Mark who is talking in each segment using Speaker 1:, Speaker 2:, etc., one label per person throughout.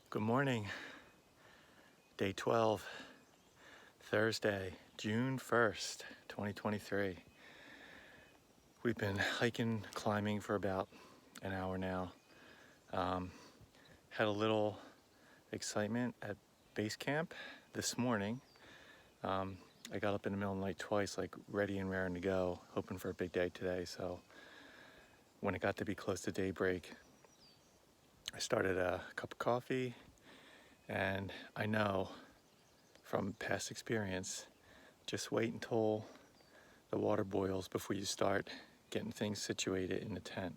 Speaker 1: Good morning, day 12, Thursday, June 1st, 2023. We've been hiking, climbing for about an hour now. Had a little excitement at base camp this morning. I got up in the middle of the night twice, like ready and raring to go, hoping for a big day today. So when it got to be close to daybreak, I started a cup of coffee. And I know from past experience, just wait until the water boils before you start getting things situated in the tent.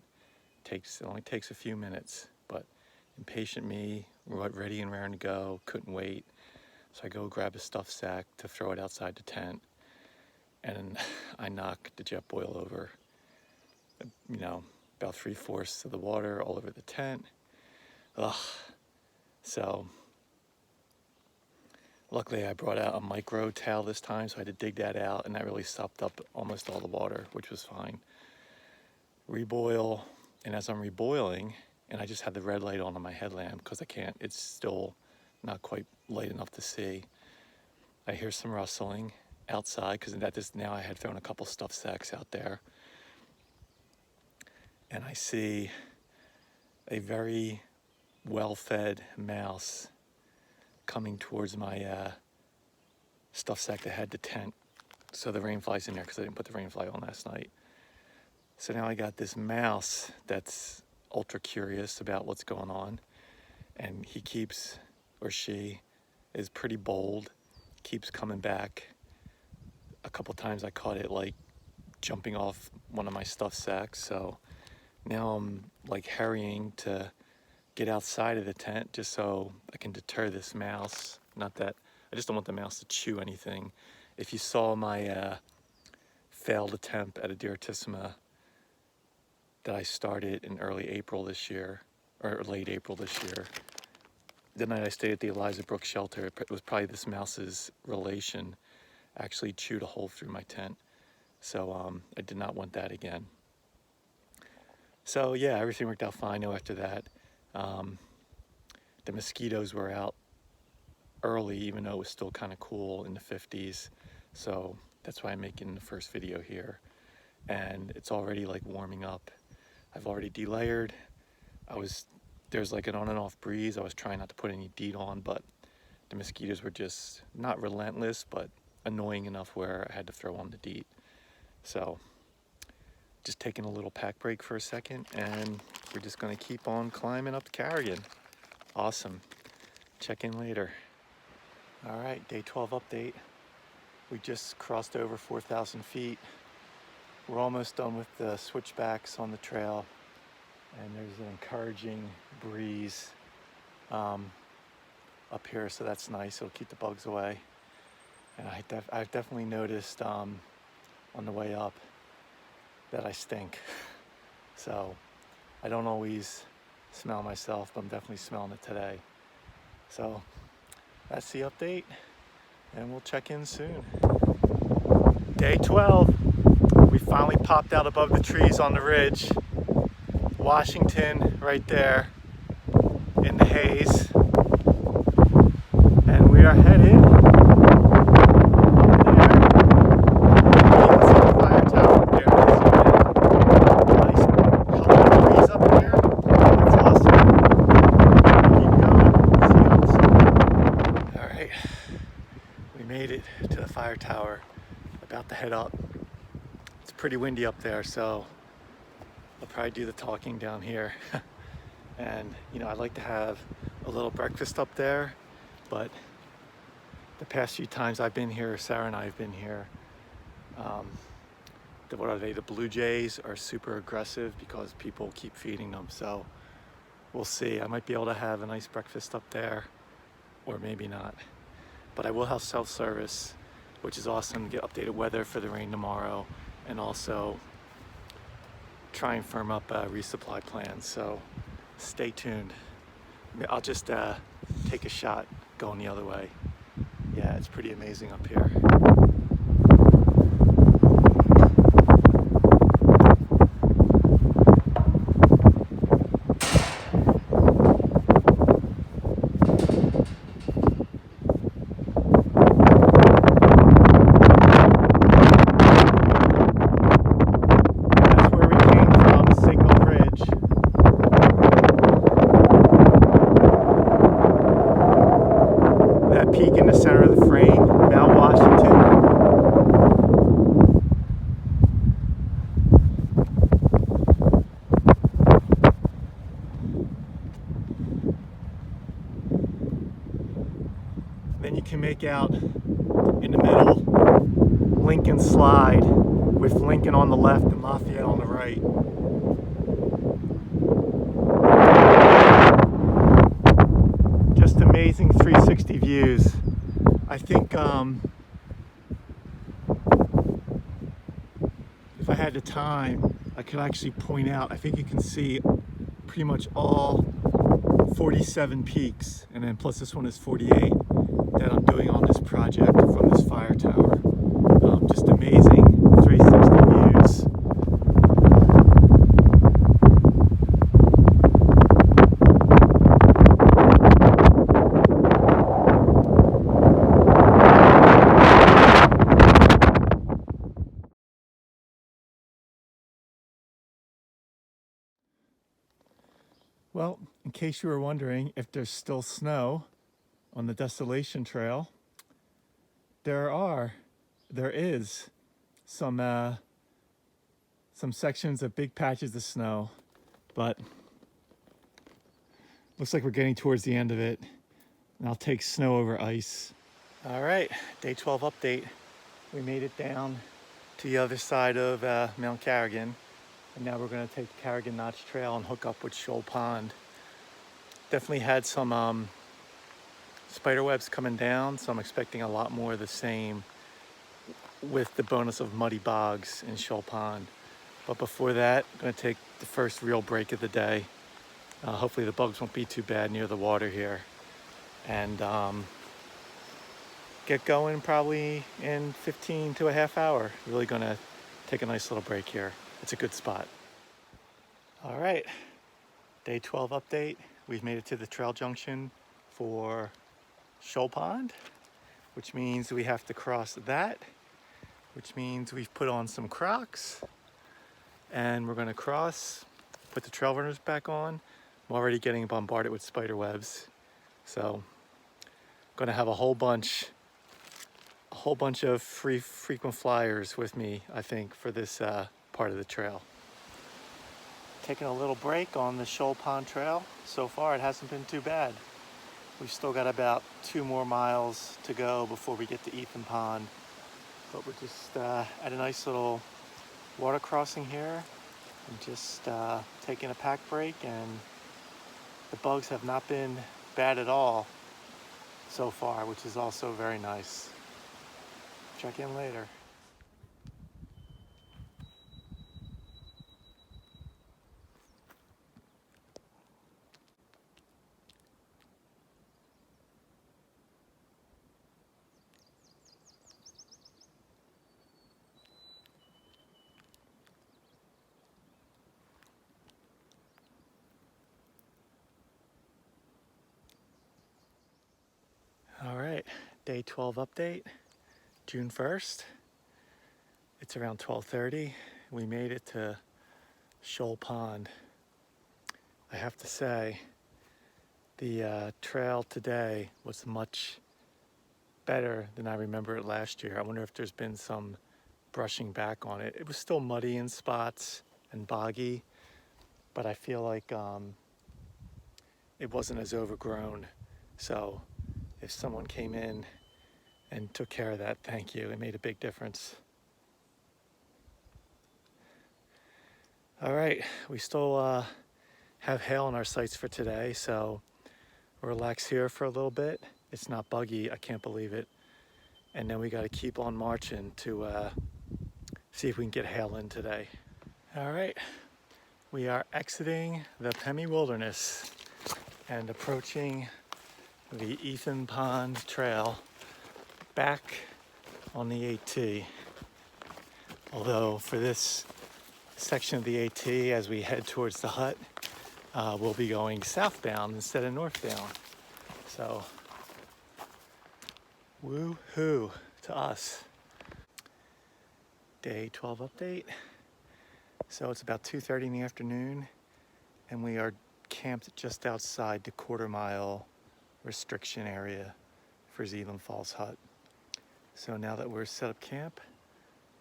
Speaker 1: It only takes a few minutes, but impatient me, ready and raring to go, couldn't wait. So I go grab a stuffed sack to throw it outside the tent, and I knock the jet boil over, about 3/4 of the water all over the tent. Ugh. So luckily I brought out a micro towel this time, so I had to dig that out, and that really sopped up almost all the water, which was fine. Reboil, and as I'm reboiling, and I just had the red light on my headlamp because it's still not quite light enough to see. I hear some rustling outside because now I had thrown a couple stuffed sacks out there. And I see a very well-fed mouse coming towards my stuffed sack that had the tent. So the rain fly's in there because I didn't put the rain fly on last night. So now I got this mouse that's ultra curious about what's going on, and she is pretty bold, keeps coming back. A couple times I caught it like jumping off one of my stuffed sacks. So now I'm like hurrying to get outside of the tent just so I can deter this mouse. Not that I just don't want the mouse to chew anything. If you saw my failed attempt at a Direttissima that I started in early April this year, or late April this year, the night I stayed at the Eliza Brook shelter, it was probably this mouse's relation actually chewed a hole through my tent. So I did not want that again. So yeah, everything worked out fine. No, after that, the mosquitoes were out early, even though it was still kind of cool in the 50s. So that's why I'm making the first video here. And it's already like warming up. I've already delayered. There's like an on and off breeze. I was trying not to put any DEET on, but the mosquitoes were just not relentless, but annoying enough where I had to throw on the DEET. So just taking a little pack break for a second, and we're just gonna keep on climbing up the Carrigain. Awesome. Check in later. All right, day 12 update. We just crossed over 4,000 feet. We're almost done with the switchbacks on the trail, and there's an encouraging breeze up here, so that's nice. It'll keep the bugs away. And I've definitely noticed on the way up that I stink. So I don't always smell myself, but I'm definitely smelling it today. So that's the update, and we'll check in soon. Day 12. We finally popped out above the trees on the ridge. Washington right there in the haze. And we are headed fire tower, about to head up. It's pretty windy up there, so I'll probably do the talking down here. And I'd like to have a little breakfast up there, but the past few times I've been here, Sarah and I have been here, what are they? The blue jays are super aggressive because people keep feeding them. So we'll see. I might be able to have a nice breakfast up there, or maybe not. But I will have self-service, which is awesome. Get updated weather for the rain tomorrow, and also try and firm up resupply plans. So stay tuned. I'll just take a shot going the other way. Yeah, it's pretty amazing up here. then you can make out in the middle Lincoln Slide with Lincoln on the left and Lafayette on the right. Just amazing 360 views. I think if I had the time, I could actually point out, I think you can see pretty much all 47 peaks, and then plus this one is 48 that I'm doing on this project from this fire tower. Just amazing 360 views. Well, in case you were wondering if there's still snow on the Desolation Trail, there is some sections of big patches of snow, but looks like we're getting towards the end of it, and I'll take snow over ice. All right, day 12 update. We made it down to the other side of Mount Carrigain, and now we're going to take the Carrigain Notch Trail and hook up with Shoal Pond. Definitely had some spider webs coming down, so I'm expecting a lot more of the same with the bonus of muddy bogs in Shoal Pond. But before that, I'm going to take the first real break of the day. Hopefully the bugs won't be too bad near the water here. And get going probably in 15 to a half hour. Really going to take a nice little break here. It's a good spot. All right, day 12 update. We've made it to the trail junction for Shoal Pond, which means we have to cross that, which means we've put on some Crocs, and we're going to cross, put the trail runners back on. I'm already getting bombarded with spider webs, so I'm going to have a whole bunch of frequent flyers with me, I think, for this part of the trail. Taking a little break on the Shoal Pond Trail. So far it hasn't been too bad. We've still got about 2 more miles to go before we get to Ethan Pond. But we're just at a nice little water crossing here. I'm just taking a pack break, and the bugs have not been bad at all so far, which is also very nice. Check in later. All right, day 12 update, June 1st. It's around 12:30. We made it to Shoal Pond. I have to say, the trail today was much better than I remember it last year. I wonder if there's been some brushing back on it. It was still muddy in spots and boggy, but I feel like it wasn't as overgrown. So if someone came in and took care of that, thank you. It made a big difference. All right, we still have Hale in our sights for today, so we'll relax here for a little bit. It's not buggy, I can't believe it. And then we got to keep on marching to see if we can get Hale in today. All right, we are exiting the Pemi Wilderness and approaching the Ethan Pond Trail back on the AT. Although for this section of the AT, as we head towards the hut, we'll be going southbound instead of northbound. So, woo-hoo to us. Day 12 update. So it's about 2:30 in the afternoon, and we are camped just outside the 1/4 mile restriction area for Zealand Falls Hut. So now that we're set up camp,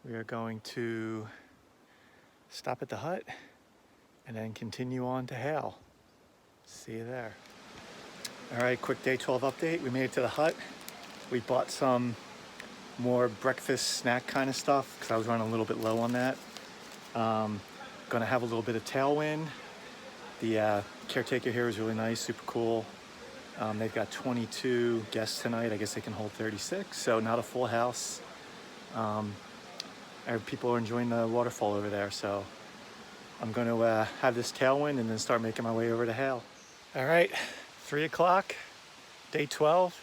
Speaker 1: we are going to stop at the hut and then continue on to Hale. See you there. All right, quick day 12 update. We made it to the hut. We bought some more breakfast snack kind of stuff because I was running a little bit low on that. Gonna have a little bit of tailwind. The caretaker here is really nice, super cool. They've got 22 guests tonight. I guess they can hold 36, so not a full house. People are enjoying the waterfall over there, so I'm going to have this tailwind and then start making my way over to Hale. All right, 3 o'clock, day 12,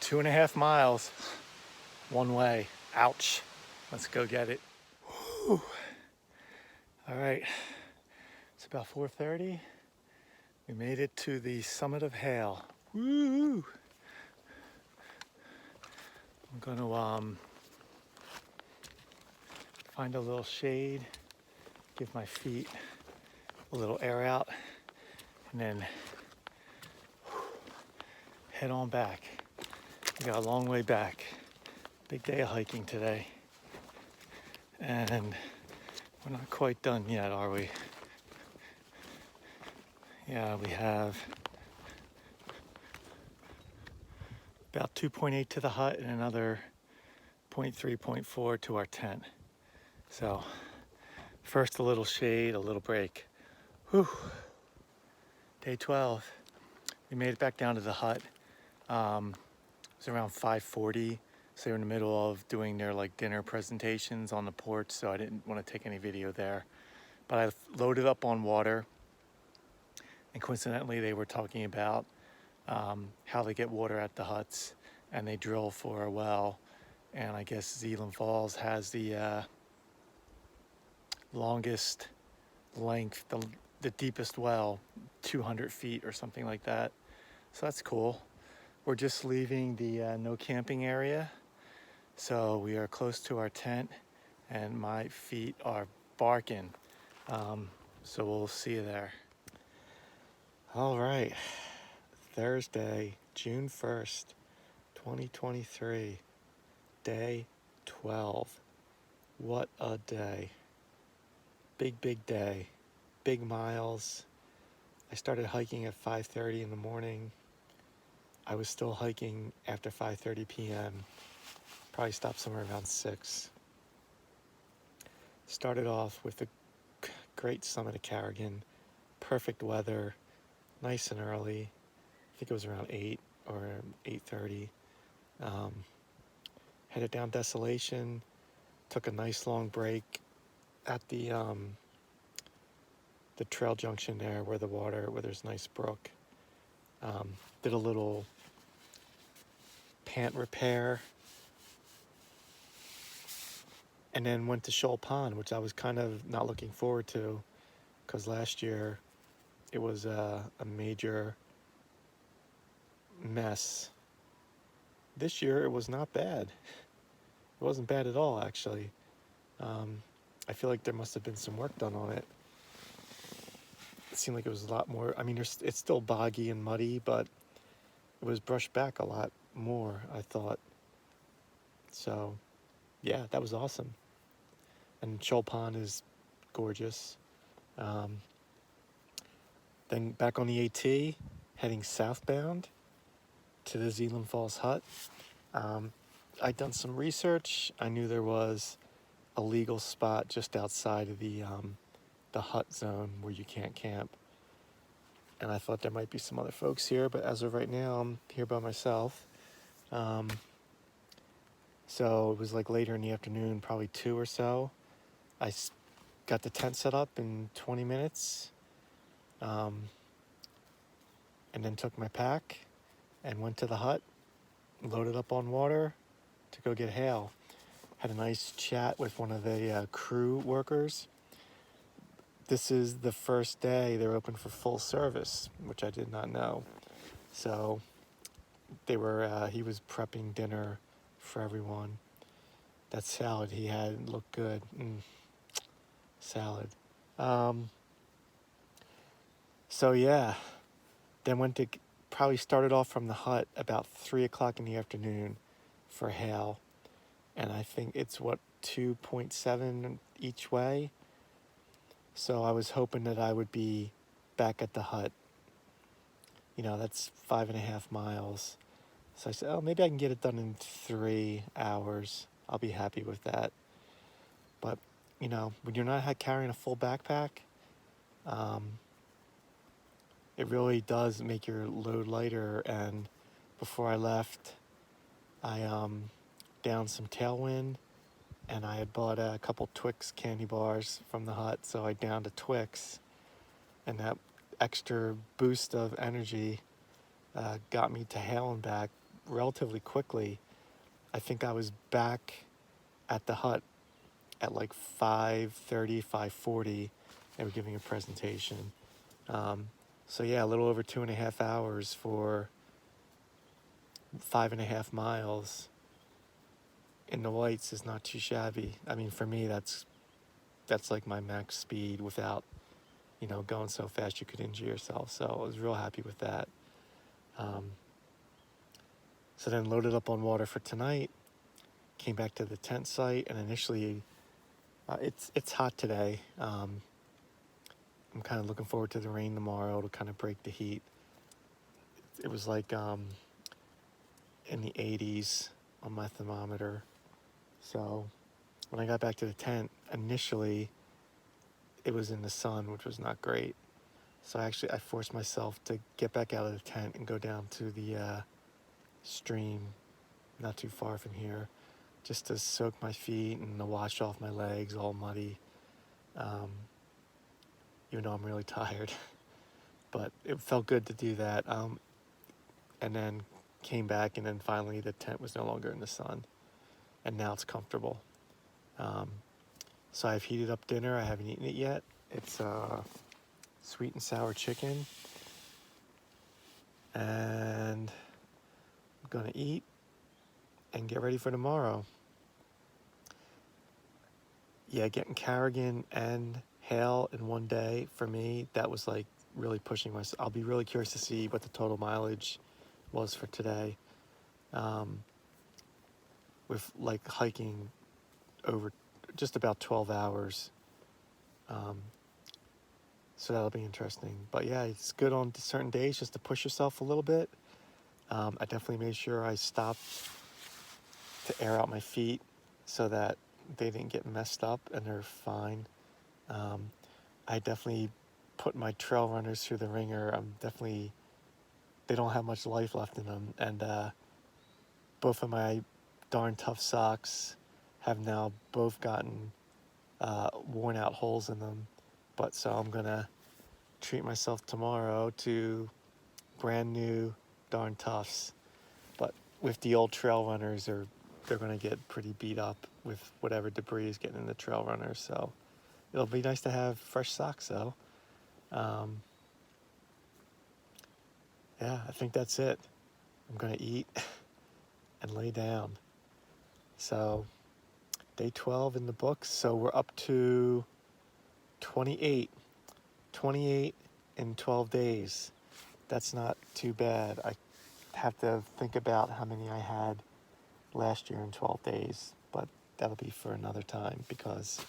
Speaker 1: 2.5 miles, one way. Ouch. Let's go get it. Whew. All right, it's about 4:30. We made it to the summit of Hale. Woo! I'm gonna find a little shade, give my feet a little air out, and then head on back. We got a long way back. Big day of hiking today. And we're not quite done yet, are we? Yeah, we have about 2.8 to the hut and another 0.3, 0.4 to our tent. So first a little shade, a little break. Whew. Day 12. We made it back down to the hut. It was around 5:40. So they were in the middle of doing their dinner presentations on the porch, so I didn't want to take any video there. But I loaded up on water, and coincidentally they were talking about how they get water at the huts, and they drill for a well. And I guess Zeeland Falls has the longest length, the deepest well, 200 feet or something like that. So that's cool. We're just leaving the no camping area. So we are close to our tent and my feet are barking. So we'll see you there. All right, Thursday, June 1st, 2023, day 12. What a day. Big day, big miles. I started hiking at 5:30 in the morning. I was still hiking after 5:30 p.m. Probably stopped somewhere around 6. Started off with a great summit of Carrigain. Perfect weather, nice and early. I think it was around 8 or 8:30. Headed down Desolation. Took a nice long break at the trail junction there where there's a nice brook. Did a little pant repair. And then went to Shoal Pond, which I was kind of not looking forward to because last year it was a major mess. This year it was not bad. It wasn't bad at all, actually. I feel like there must have been some work done on it. It seemed like it was a lot more. I mean, it's still boggy and muddy, but it was brushed back a lot more, I thought. So, yeah, that was awesome. And Shoal Pond is gorgeous. Then back on the AT, heading southbound to the Zeeland Falls hut. I'd done some research. I knew there was a legal spot just outside of the hut zone where you can't camp. And I thought there might be some other folks here, but as of right now, I'm here by myself. So it was later in the afternoon, probably 2 or so. I got the tent set up in 20 minutes. And then took my pack and went to the hut, loaded up on water to go get Hale. Had a nice chat with one of the crew workers. This is the first day they're open for full service, which I did not know. So he was prepping dinner for everyone. That salad he had looked good. Salad. So yeah, then probably started off from the hut about 3 o'clock in the afternoon for Hale. And I think it's 2.7 each way. So I was hoping that I would be back at the hut. That's 5.5 miles. So I said, oh, maybe I can get it done in 3 hours. I'll be happy with that. But, you know, when you're not carrying a full backpack, it really does make your load lighter. And before I left, I downed some Tailwind, and I had bought a couple Twix candy bars from the hut, so I downed a Twix, and that extra boost of energy got me to Hale and back relatively quickly. I think I was back at the hut at like 5:30, 5:40. They were giving a presentation. So yeah, a little over 2.5 hours for 5.5 miles in the whites is not too shabby. I mean, for me, that's like my max speed without, you know, going so fast you could injure yourself. So I was real happy with that. So then loaded up on water for tonight, came back to the tent site, and initially, it's hot today. I'm kind of looking forward to the rain tomorrow to kind of break the heat. It was like in the 80s on my thermometer. So when I got back to the tent, initially it was in the sun, which was not great. So I forced myself to get back out of the tent and go down to the stream, not too far from here, just to soak my feet and to wash off my legs, all muddy. Even though I'm really tired, but it felt good to do that. And then came back, and then finally the tent was no longer in the sun, and now it's comfortable. So I've heated up dinner. I haven't eaten it yet. It's sweet and sour chicken, and I'm gonna eat and get ready for tomorrow. Yeah, getting Carrigain and Hale in one day, for me, that was like really pushing myself. I'll be really curious to see what the total mileage was for today. With like hiking over just about 12 hours. So that'll be interesting. But yeah, it's good on certain days just to push yourself a little bit. I definitely made sure I stopped to air out my feet so that they didn't get messed up, and they're fine. I definitely put my trail runners through the ringer. They don't have much life left in them. And both of my darn tough socks have now both gotten worn out holes in them. But so I'm gonna treat myself tomorrow to brand new darn toughs. But with the old trail runners, they're gonna get pretty beat up with whatever debris is getting in the trail runners. So it'll be nice to have fresh socks though. Yeah, I think that's it. I'm gonna eat and lay down. So day 12 in the books. So we're up to 28 in 12 days. That's not too bad. I have to think about how many I had last year in 12 days, but that'll be for another time because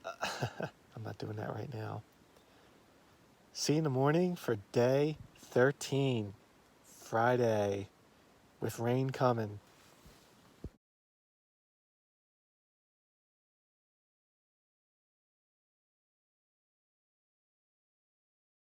Speaker 1: I'm not doing that right now. See you in the morning for day 13, Friday, with rain coming.